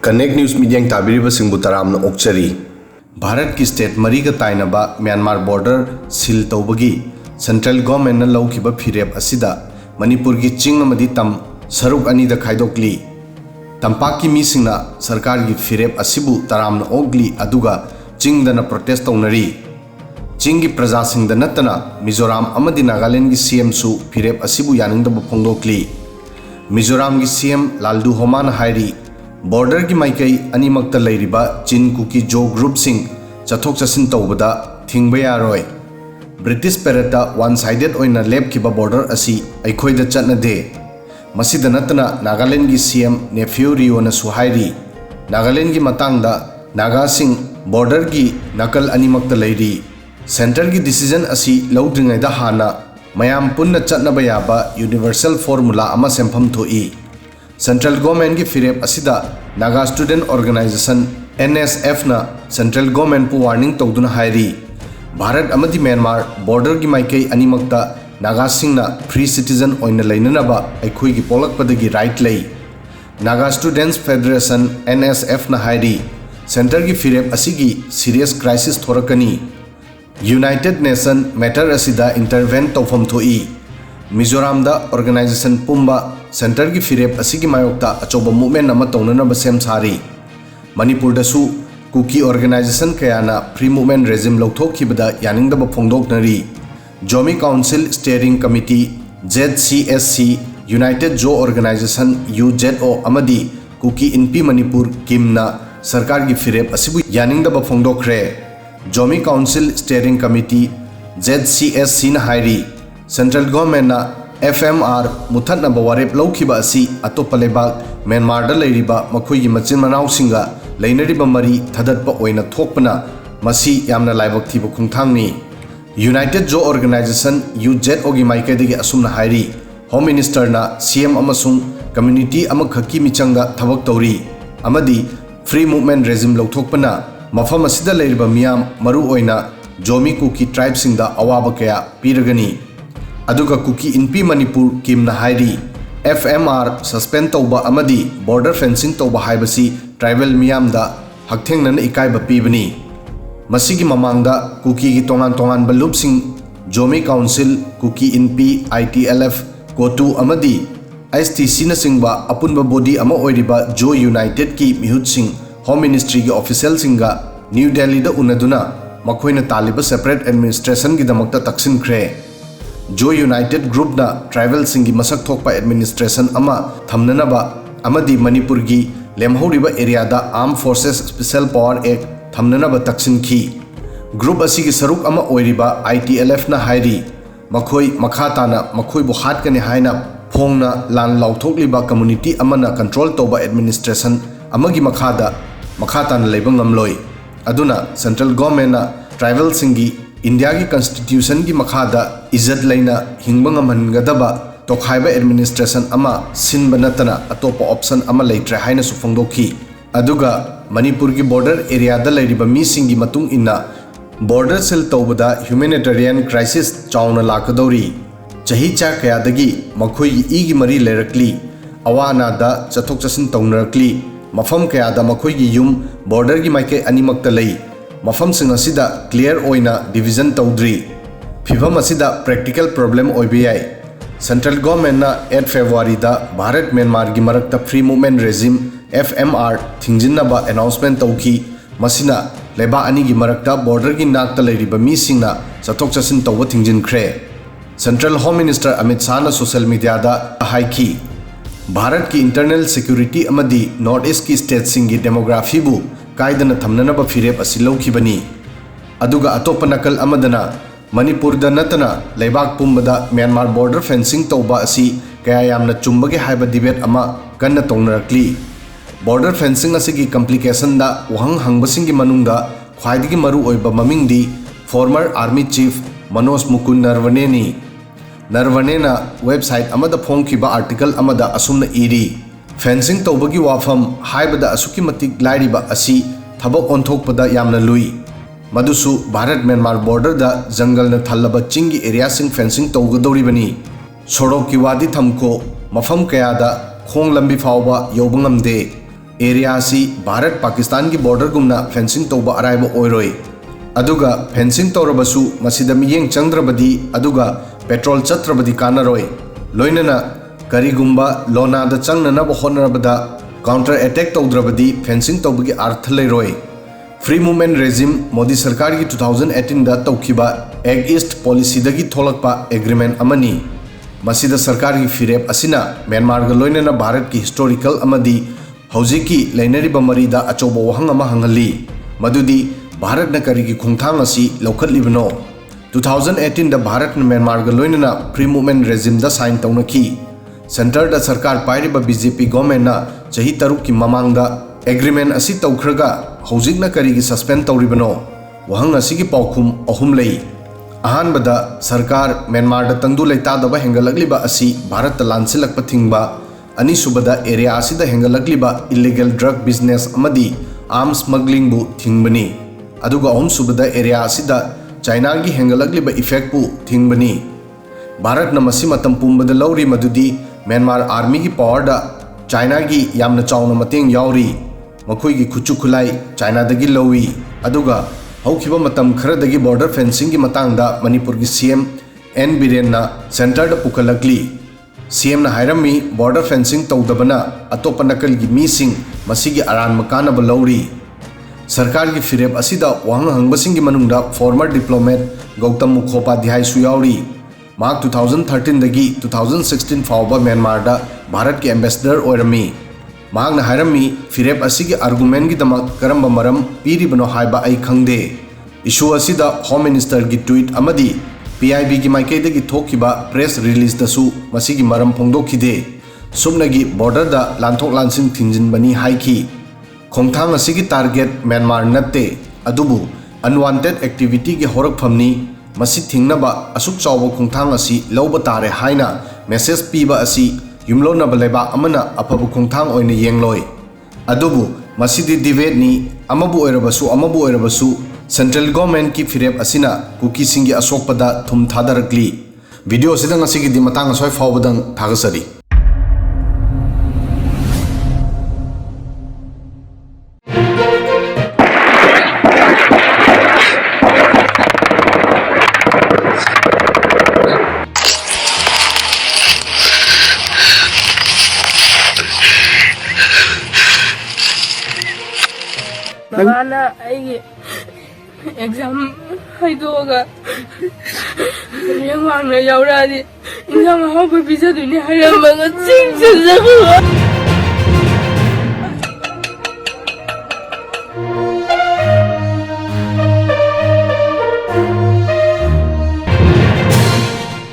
connect news media ताबीरिबसिंगबु तरामना ओक्चरी भारत की स्टेट मरीगा ताइनबा म्यांमार बॉर्डर सील तौबगी सेंट्रल गवर्नमेंट न लौखिबा फिरेप असिदा मणिपुर की चिंग अमदी तम सरुक अनीदा खाइदोकली तंपाक की मीसिंगना सरकार की फिरेप असिबु तरामना ओगली अदुगा चिंगदना प्रोटेस्ट तौनरी चिंग की प्रजासिंगदा नतना मिजोराम अमदी नागालैंड की सीएम सु फिरेप असिबु यानिंगदबा फोंदोकली मिजोराम की सीएम लालदू होमान हाइरी बॉर्डर की माइकई अनीमक्त लैरिबा चिन कुकी जो ग्रुप सिंह चथोक चसिन तौबदा थिंगबा यारोय ब्रिटिश पेरेटा वन साइडेड ओइना लेपखिबा बॉर्डर असी अखोइदा चटनदे मसिदा नतना नागालैंड की सीएम नेफ्यू रियोना सुहाइरी नागालैंड की मतांगदा नागा सिंह बॉर्डर की नकल अनीमक्त लैरी सेंटर की डिसीजन असी लौद्रिङैदा हाना मयाम पुन्ना चटनबा याबा यूनिवर्सल फॉर्मूला अमा सेमफम थोई सेंट्रल गवर्नमेंट की फिरेप असिदा नागा स्टूडेंट ऑर्गेनाइजेशन NSF ना सेंट्रल गवर्नमेंट पु वार्निंग तौदुना हाइरी भारत अमदी म्यांमार बॉर्डर की माइकई अनीमक्ता नागा सिंगना फ्री सिटीजन ओइना लैननबा अखोई की पोलकपदगी राइट लई नागा स्टूडेंट्स फेडरेशन NSF ना हाइरी सेंटर की फिरेप असिगी सीरियस क्राइसिस थोरकनी यूनाइटेड नेशन मैटर असिदा इंटरवेन तौफम थोई मिजोराम दा ऑर्गेनाइजेशन पुंबा सेंटर की फिरेप असिगी मायोक्ता अचोबा मूवमेंट अमा तौननबा सेम सारी मणिपुर दसु कुकी ऑर्गेनाइजेशन कयाना फ्री मूवमेंट रेजिम लौथोखिबदा यानिंगदबा फोंदोकनरी Zomi council steering committee ZCSC united Zo organisation UZO अमदी कुकी इनपी मणिपुर किमना सरकार की फिरेप असिबु यानिंगदबा फोंदोखरे Zomi council steering committee ZCSC ना हाइरी सेंट्रल गवर्नमेंट ना FMR मुथनब वारेप लौखिबा असी अतोप्पा लेबाक म्यांमार दा लैरिबा मखोइगी मचिन मनाउसिंगा लैनरिबा मरी थदतपा ओइना थोकपना मसी यामना लाइबक थिबा खुंथांगनी यूनाइटेड जो ऑर्गेनाइजेशन UZO गी माइकेदगी असुमना हाइरी होम मिनिस्टर ना CM अमसुंग कम्युनिटी अमखकी मिचंगा थबक तौरी अमदी फ्री मूवमेंट रेजिम लौथोकपना मफम असिदा लैरिबा मियाम मरु ओइना जोमी कुकी ट्राइब सिंगदा अवाबा कया पीरगनी अदुगा कुकी इनपी मणिपुर किमना हाइरी FMR सस्पेंड तौबा अमदी बॉर्डर फेंसिंग तौबा हाइबसी ट्राइबल मियामदा हकथेंगनन इकाइबा पीबनी मसिगी ममांगदा कुकी की तोंगान बलुपसिंग जोमी काउंसिल कुकी इनपी ITLF कोटू अमदी STC न सिंगबा अपुनबा बॉडी अमा ओइरिबा जो यूनाइटेड की मिहुतसिंग होम मिनिस्ट्री की ऑफिशियल सिंगा न्यू दिल्ली दा उनदुना मखोइना तालिबा सेपरेट एडमिनिस्ट्रेशन की दमकता तक्सिनख्रे जो यूनाइटेड ग्रुप ना ट्राइबल सिंगी मसक थोकपा एडमिनिस्ट्रेशन अमा थमननबा अमदी मणिपुर की लेमहौरिबा एरिया दा arm forces special power act थमननबा तक्सिनखी ग्रुप असी की सरुक अमा ओइरिबा ITLF ना हाइरी मखोई मखाताना मखोइबु हाटकने हाइना फोंगना लान लाउथोकलिबा कम्युनिटी अमना कंट्रोल तौबा एडमिनिस्ट्रेशन अमगी मखाताना लेबा ngamloi अदुना सेंट्रल गवर्नमेंट ना ट्राइबल सिंगी इंडिया की कॉन्स्टिट्यूशन की मखादा इज्जत लेना हिंगबा ngamhangdaba तोखाइबा एडमिनिस्ट्रेशन अमा सिनबा नतना अतोपा ऑप्शन अमा लेट्रे हाइना सुफोंदोखी अदुगा मणिपुर की बॉर्डर एरिया दा लैरिबा मीसिंगी मतुंग इन्ना बॉर्डर सेल तौबदा ह्यूमैनिटेरियन क्राइसिस चाउना लाकदौरी चही चा कयादगी मखोई इगी मरी लेरकली अवानादा चथोक चसिन तौनरकली मफम कयादा मखोई युम बॉर्डर की माइके अनिमक्ता लई मफम सिंग असिदा क्लियर ओइना डिवीजन तौद्री फिवम असिदा प्रैक्टिकल प्रॉब्लम ओइबियाई सेंट्रल गवर्नमेंट ना 8 फरवरी दा भारत म्यांमार की मरकता फ्री मूवमेंट रेजिम FMR थिंजिनबा अनाउंसमेंट तौखी मसिना लेबा अनी की मरकता बॉर्डर की नाकता लैरिबा मीसिंगना चथोक चसिन तौबा थिंजिनख्रे central home minister Amit Shah ना सोशल मीडिया दा हाइकी भारत की इंटरनल सिक्योरिटी अमदी नॉर्थ ईस्ट की स्टेट सिंगी डेमोग्राफी बु कायदना थमननबा फिरेप असि लौखिबनी अदुगा अतोप नकल अमदना मणिपुर दा नतना लेबाक पुंबदा म्यांमार बॉर्डर फेंसिंग तौबा असि कया यामना चुंबगे हाइबा डिबेट अमा कन्ना तौनरकली बॉर्डर फेंसिंग असिगी कॉम्प्लिकेशन दा वहंग हंगबसिंगी मनुंगदा ख्वाइदगी मरु ओइबा ममिंगदी former army chief Manoj Mukund नरवनेना वेबसाइट अमदा फोंखिबा आर्टिकल अमदा असुमना इरी फेंसिंग तौबगी वाफम हाइबदा असुकी मतिक लाइरिबा असि थबक ओंथोकपदा यामना लुई मदुसु भारत म्यांमार बॉर्डर दा जंगल न थल्लबा चिंगी एरिया सिंग फेंसिंग तौगदौरिबनी सोरोक की वादी थमको मफम कयादा खोंग लंबी फावबा यौबंगमदे एरिया असी भारत पाकिस्तान की बॉर्डर गुमना फेंसिंग तौबा अराइबा ओइरोई अदुगा फेंसिंग तौरबसु मसिदा मियेंग चंद्रबदी अदुगा पेट्रोल चत्रबदी कानरोई लोइनना करीगुंबा लोनादा चंगननब होनरबदा काउंटर अटैक तौद्रबदी फेंसिंग तौबगी अर्थ लेरोई फ्री मूवमेंट रेजिम मोदी सरकार की 2018 दा तौखिबा एक्ट ईस्ट पॉलिसी दगी थोलकपा एग्रीमेंट अमनी मसिदा सरकार की फिरेप असिना म्यांमार गा लोइनना भारत की हिस्टोरिकल अमदी हौजिकी लेनरिबा मरीदा अचौबा वहंग अमा हंगली मदुदी भारत न करी की खुंगथांग असी लौखटलिबनो 2018 दा भारत न म्यांमार गा लोइनना फ्री मूवमेंट रेजिम दा साइन तौनकी सेंटर दा सरकार पाइरिबा बीजेपी गवर्नमेंट ना चही तरुक की ममांग दा एग्रीमेंट असी तौखरगा हौजिक न करी की सस्पेंड तौरिबनो वहंग असी की पाउखुम अहुम लई अहानबदा सरकार म्यांमार दा तंगदु लेतादबा हेंगलकलिबा असी भारत लानसिलकपा थिंगबा अनीसुबदा एरिया असिदा हेंगलकलिबा इलीगल ड्रग बिजनेस अमदी आर्म स्मगलिंग बु थिंगबनी अदुगा अहुमसुबदा एरिया असिदा चाइना की हेंगलकलिबा इफेक्ट बु थिंगबनी भारत न मसी मतम पुंबदा लौरी मदुदी म्यांमार आर्मी की पावर दा चाइना की यामना चाउना मतेंग यावरी मखोई की खुचु खुलाई चाइना दगी लौई अदुगा हौखिबा मतम खरदगी बॉर्डर फेंसिंग की मतंगदा मणिपुर की सीएम एन बिरेन ना सेंटर दा पुकलकली सीएम ना हायरमी बॉर्डर फेंसिंग तौदबना अतोप नकल की मीसिंग मसीगी अरान मकानब लौरी सरकार की फिरेप असिदा वांग हंगबसिंग की मनुंगदा फॉर्मर डिप्लोमेट गौतम मुखोपाध्याय सुयावरी मार्क 2013 दगी 2016 फाउबा म्यांमार दा भारत के एम्बेसडर ओरमी मांग ना हायरमी फिरेप असिगी आर्गुमेंट की दमक करंबा मरम पीरिबनो हाइबा आई खंगदे इशू असिदा होम मिनिस्टर की ट्वीट अमदी पीआईबी की माइकेदगी थोकिबा प्रेस रिलीज दसु मसिगी मरम फोंदोखिदे सुमनगी बॉर्डर दा लांथोक लांसिंग थिंजिनबनी हाइकी खोंगथांग असिगी टारगेट म्यांमार नत्ते अदुबु अनवांटेड एक्टिविटी के होरकफमनी मसी थिंगनबा असुक चावबा खोंगथांग असी लौबा तारे हाइना मेसेज पीबा असी युमलोनबा लेबा अमना अफबु खोंगथांग ओइना येंगलोय अदुबु मसीदी डिबेटनी अमबु ओइरबसु सेंट्रल गवर्नमेंट की फिरेप असिना कुकी सिंगी असोकपदा थुम थादरकली वीडियो सिदंग असिगी दि मतंग असोय फावबदंग थागसरी Mana exam haidoga yang mana yauradi ingam hau bisa dunia hayam banget sing